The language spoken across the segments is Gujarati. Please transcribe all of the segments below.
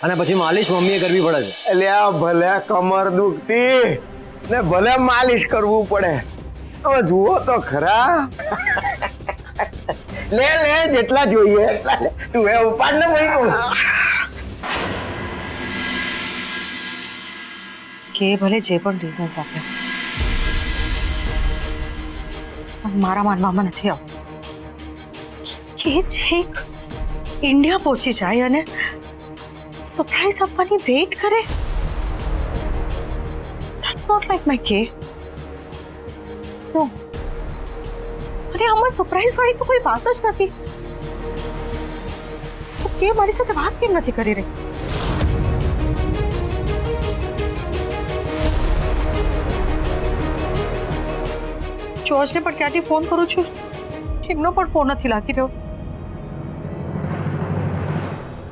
અને પછી માલિશ મમ્મીએ કરવી પડે છે. એટલે આ ભલે કમર દુખતી ને ભલે માલિશ કરવું પડે, હવે જુઓ તો ખરા. લે લે જેટલા જોઈએ એટલા લે. તું એ ઉપાડ ને ભાઈ કહું. કે ભલે જે પણ રીઝન્સ આપ્યા પણ મારા માનવામાં નથી આવતું કે છેક ઇન્ડિયા પહોંચી જાય અને સરપ્રાઈઝ આપવાની વેઇટ કરે. That's not like my K. No. અરે આમાં સરપ્રાઈઝ વાળી તો કોઈ વાત જ નથી. તો કે મારી સાથે વાત કેમ નથી કરી રહી? જોર્જને પણ ક્યાંથી ફોન કરું છું, એમનો પણ ફોન નથી લાગી રહ્યો.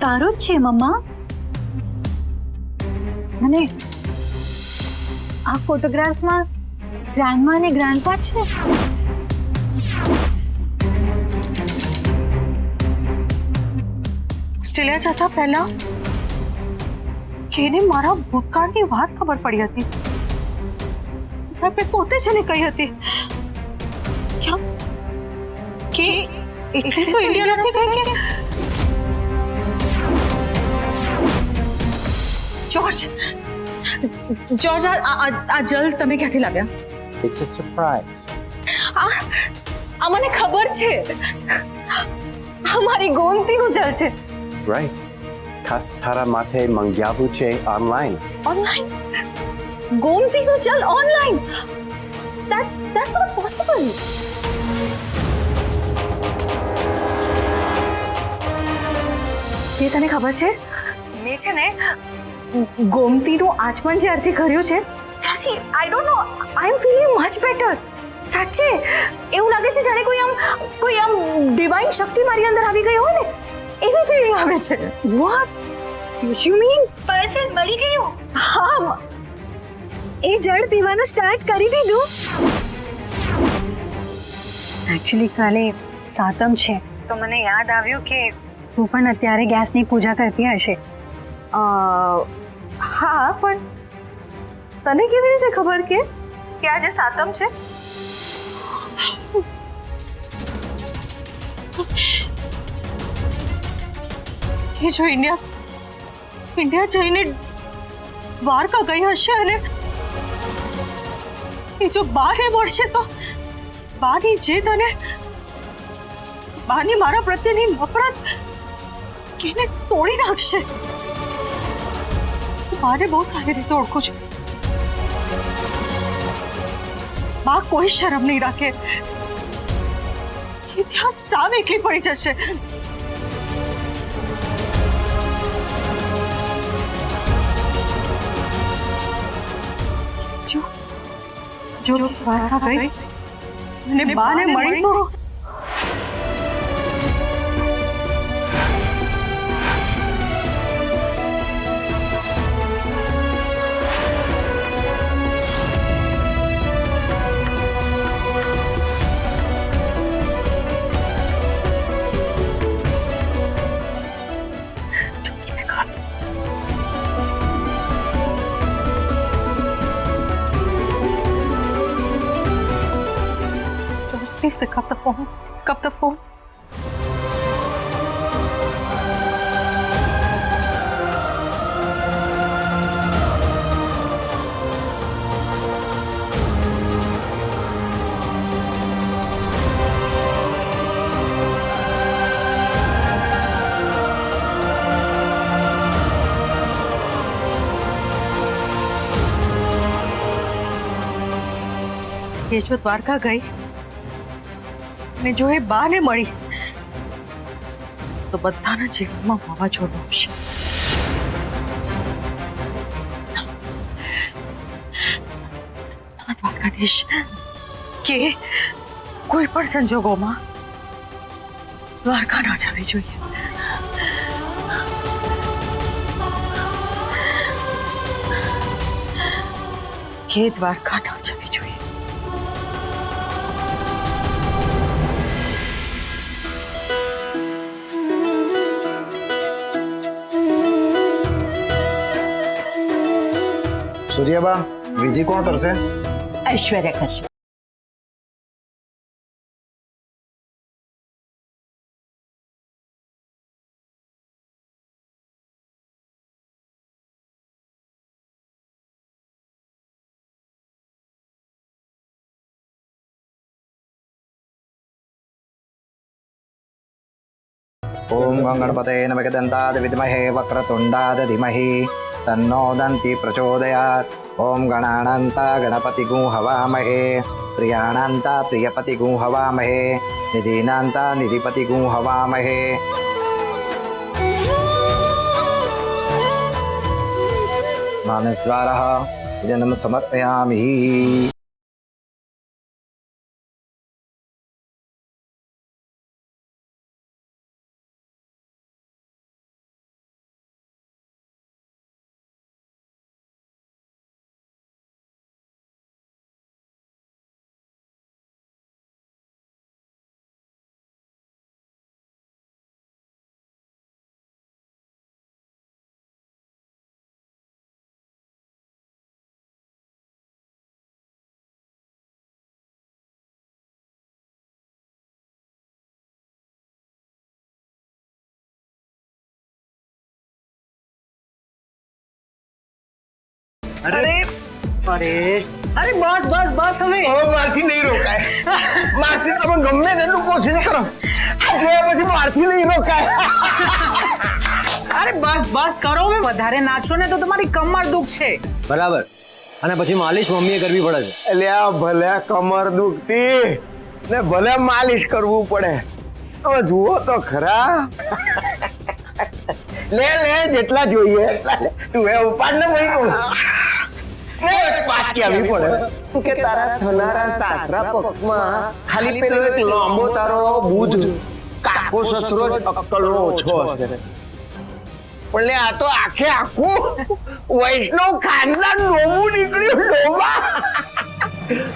તારો જ છે મમ્મા. અને આ ફોટોગ્રાફ્સમાં ગ્રાન્ડમા અને ગ્રાન્ડપા છે. ઓસ્ટ્રેલિયા જતા પહેલા કેને મારા ભૂતકાળની વાત ખબર પડી હતી. મેં પોતે છે ને કહી હતી કે એટલે તો ઇન્ડિયા નથી ગઈ કે જોર્જ આ જલ તમે ક્યાંથી લાવ્યા? It's a surprise. આ મને ખબર છે, આ મારી ગોમતીનું જલ છે. Right. ખાસ તારા માટે મંગાવ્યું છે ઓનલાઈન. ઓનલાઈન? ગોમતીનું જલ ઓનલાઈન? That's not possible. એ તને ખબર છે મેં છે ને ગોમતીનું આચમન જ્યારથી કર્યું છે ત્યારથી I don't know I am feeling much better. સાચે એવું લાગે છે જાણે કોઈ આમ ડિવાઇન શક્તિ મારી અંદર આવી ગઈ હોય ને એવી ફીલિંગ આવે છે. What you mean? પાર્સલ મળી ગયું. હા, એ જળ પીવાનું સ્ટાર્ટ કરી દીધું. એકચ્યુઅલી કાલે સાતમ છે તો મને યાદ આવ્યું કે તું પણ અત્યારે ગેસની પૂજા કરતી હશે. હા પણ તને કેવી રીતે ખબર કે આજે સાતમ છે? એ જો ઇન્ડિયા જઈને દ્વારકા ગઈ હશે અને એ જો બાને મળશે તો બાની જીદ અને બાની મારા પ્રત્યેની નફરત કેને તોડી નાખશે. બાને બહુ સારી રીતે ઓળખું છું. બા કોઈ શરમ નહીં રાખે કે ત્યાં સાવ એકલી પડી જશે. જો દ્વારકા ગઈ અને બાને મળી તો Please pick up the phone. Please pick up the phone. ये जो द्वारका गई ને જો એ બાને મળી તો બધાના જીવનમાં વાવાઝોડું આવશે. દ્વારકાધીશ કે કોઈ પણ સંજોગોમાં દ્વારકા ના જવી જોઈએ. કે દ્વારકા ના જવી જોઈએ. સૂર્યબા વિધિ કોણ કરશે? ઐશ્વર્યા કરશે. ઓમ ગણપતે નમઃ દંતાદ વિદ્મહે વક્રતુંડાદ ધીમહિ તન્નો દંતિ પ્રચોદયાત. ઓમ ગણાનંતા ગણપતિગું હવામહે પ્રિયાણાંતા પ્રિયપતિગું હવામહે નિધિનાંતા નિધિપતિગું હવામહે. માનસદ્વારઃ ઇદં સમર્પયામિ. અરે બસ બસ બસ હવે મારથી નહીં રોકાય. મારથી તમે ગમે તેટલું કોશિશ કરો, આ જોયા પછી મારથી નહીં રોકાય. અરે બસ બસ કરો હવે, વધારે નાચશો ને તો તમારી કમર દુખશે. બરાબર. અને પછી માલિશ મમ્મીએ કરવી પડે છે. એટલે આ ભલે કમર દુખતી ને ભલે માલિશ કરવું પડે. હવે જુઓ તો ખરા. લે લે જેટલા જોઈએ એટલા લે. તું એ ઉપાડ ને ભાઈ કહું પાકી આવી પડે કે તારા થનારા સાસરા પક્ષમાં ખાલી પેલો એક લાંબો તારો બુધ કાકો સસરો જ અક્કલનો ઓછો હશે. પણ લે આ તો આખે આખું વૈષ્ણવ ખાનદાન ડોબું નીકળ્યું.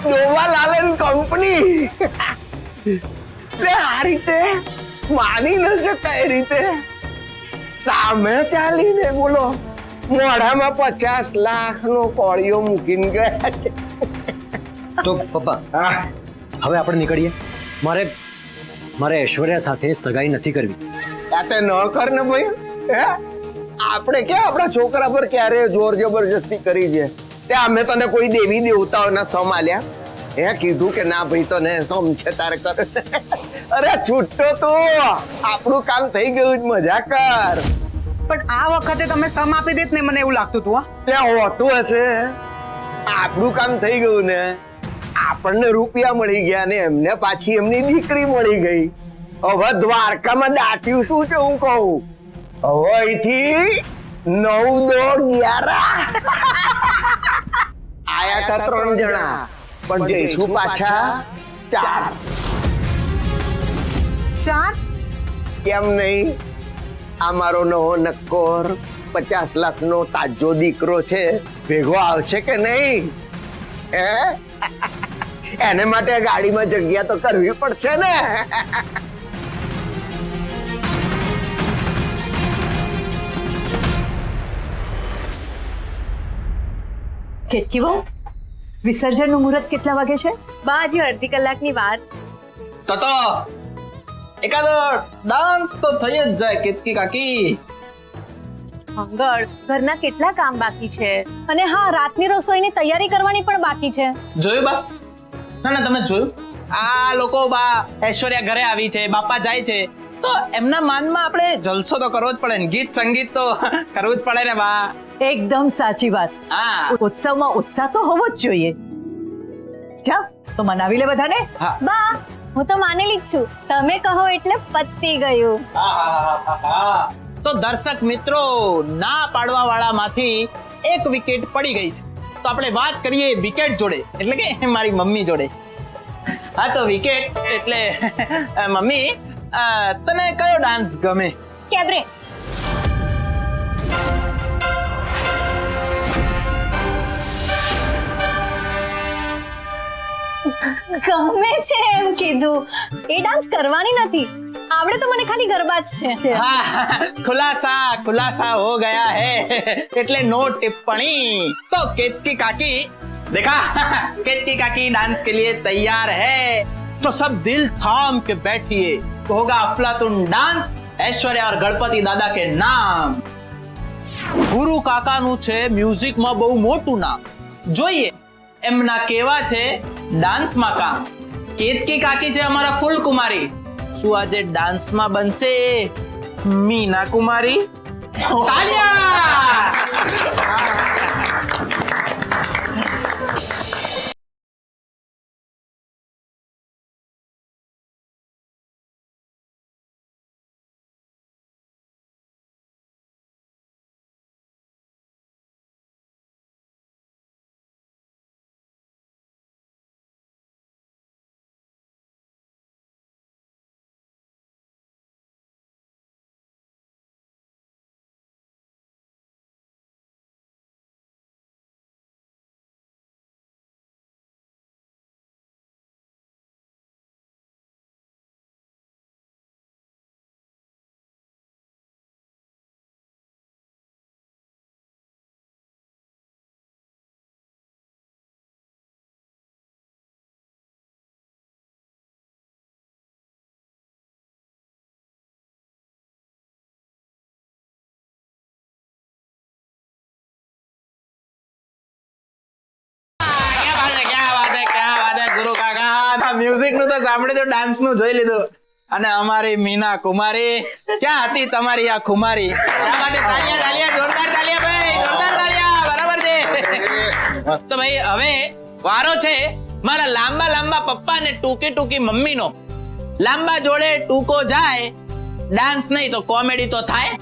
ડોબા લાલન કંપની. આ રીતે માની ન શકાય રીતે સામે ચાલીને બોલો મોઢામાં 50 લાખનો કોળિયો મૂકીને ગયા છે. તો પપ્પા હવે આપણે નીકળીએ. મારે ઐશ્વર્યા સાથે સગાઈ નથી કરવી. આ તે ન કર ને ભાઈ. હે આપણે ક્યાં આપણા છોકરા પર ક્યારે જોર જબરજસ્તી કરી છે? તે અમે તને કોઈ દેવી દેવતાઓના સમ આલ્યા? હે કીધું કે ના ભાઈ તને સમ છે તારે કર. અરે છૂટો તો આપણું કામ થઈ ગયું. મજા કર. પણ આ વખતે તમે સમ આપી દેત ને, મને એવું લાગતું હતું. ત્યાં હોતું હશે. આપણું કામ થઈ ગયું ને, આપણને રૂપિયા મળી ગયા ને એમને પાછી એમની દીકરી મળી ગઈ. હવે દ્વારકામાં દાટ્યું શું છે હું કહું? હવે અહીંથી 9 દોડ 11 આયા હતા 3 જણા, પણ જઈશું પાછા 4. કેમ નહીં? આ મારો નવો નક્કોર 50 લાખનો તાજો દીકરો છે, ભેગો આવશે કે નહીં? હે એને માટે ગાડીમાં જગ્યા તો કરવી પડશે ને. કેતકી બહુ, વિસર્જનનું મુહૂર્ત કેટલા વાગે છે? બાજી અડધી કલાકની વાત. તો એકાદ ડાન્સ તો થઈ જ જાય કેતકી કાકી. મંગળ, ઘરના કેટલા કામ બાકી છે. અને હા, રાતની રસોઈની તૈયારી કરવાની પણ બાકી છે. જોયું બા? ના તમે જોયું? આ લોકો બા ઐશ્વર્યા ઘરે આવી છે, બાપા જાય છે, તો એમના માનમાં આપણે જલસો તો કરવો જ પડે ને, ગીત સંગીત તો કરવું જ પડે ને બા. એકદમ સાચી વાત. હા ઉત્સવમાં ઉત્સાહ તો હોવો જ જોઈએ. જા તો મનાવી લે બધાને. બા, હું તો માનેલી જ છું. તમે કહો એટલે પતી ગયું. તો દર્શક મિત્રો, ના પાડવા વાળા માંથી એક વિકેટ પડી ગઈ છે. તો આપણે વાત કરીએ વિકેટ જોડે, એટલે કે મારી મમ્મી જોડે. હા તો વિકેટ એટલે મમ્મી, તને કયો ડાન્સ ગમે? કેબરે. ગમે છે એમ કીધું. એ ડાન્સ કરવાની નથી, આવડે તો મને ખાલી ગરબા જ છે. हाँ, खुलासा हो गया है. એટલે नो टिप्पणी. तो केतकी काकी देखा, केतकी काकी डांस के लिए तैयार है. तो सब दिल थाम के बैठिए. होगा अफलातून डांस ऐश्वर्या और गणपति दादा के नाम. ગુરુ કાકાનું છે મ્યુઝિકમાં બહુ મોટું નામ. જોઈએ એમના કેવા છે ડાન્સમાં કામ. કેતકી કાકી છે અમારા ફૂલ કુમારી. શું આજે ડાન્સમાં બનશે મીના કુમારી? તાલિયા! ગુરુ કાકા મ્યુઝિક નું તો સાંભળી તો ડાન્સ નું જોઈ લીધું. અને અમારી મીના કુમારી ક્યાં હતી તમારી આ ખુમારી? શા માટે તાલિયા જોરદાર તાલિયા ભાઈ, જોરદાર તાલિયા. બરાબર છે. તો ભાઈ હવે વારો છે મારા લાંબા લાંબા પપ્પા ને ટૂંકી ટૂંકી મમ્મી નો. લાંબા જોડે ટૂંકો જાય, ડાન્સ નહીં તો કોમેડી તો થાય.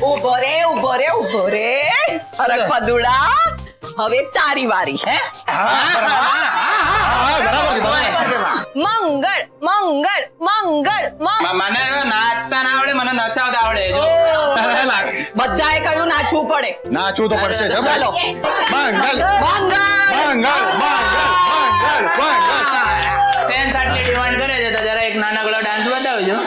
ઉભો રે અરે પદુડા, હવે તારી વારી. હે? મંગળ મંગળ મંગળ મને નાચતા ના આવડે, મને નચાવતા આવડે. જો બધાએ કહ્યું નાચવું પડે. નાચવું તો પડશે. ચાલો મંગલ મંગળ મંગલ મંગલ ફેન્સ આટલી ડિમાન્ડ કરે છે તો જરા એક નાનકડો ડાન્સ બતાવજો.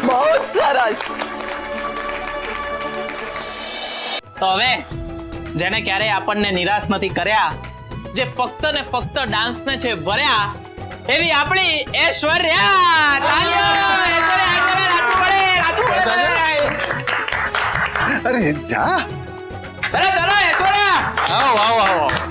બહુ જ સરસ. તો હવે જેને ક્યારેય આપણને નિરાશ નથી કર્યા, જે ફક્ત ને ફક્ત ડાન્સ ને છે ભર્યા, એવી આપણી ઐશ્વર્યા. તાળીઓ! ઐશ્વર્યા, નાચવું પડે. અરે જા ચલો ઐશ્વર્યા. આવો આવો આવો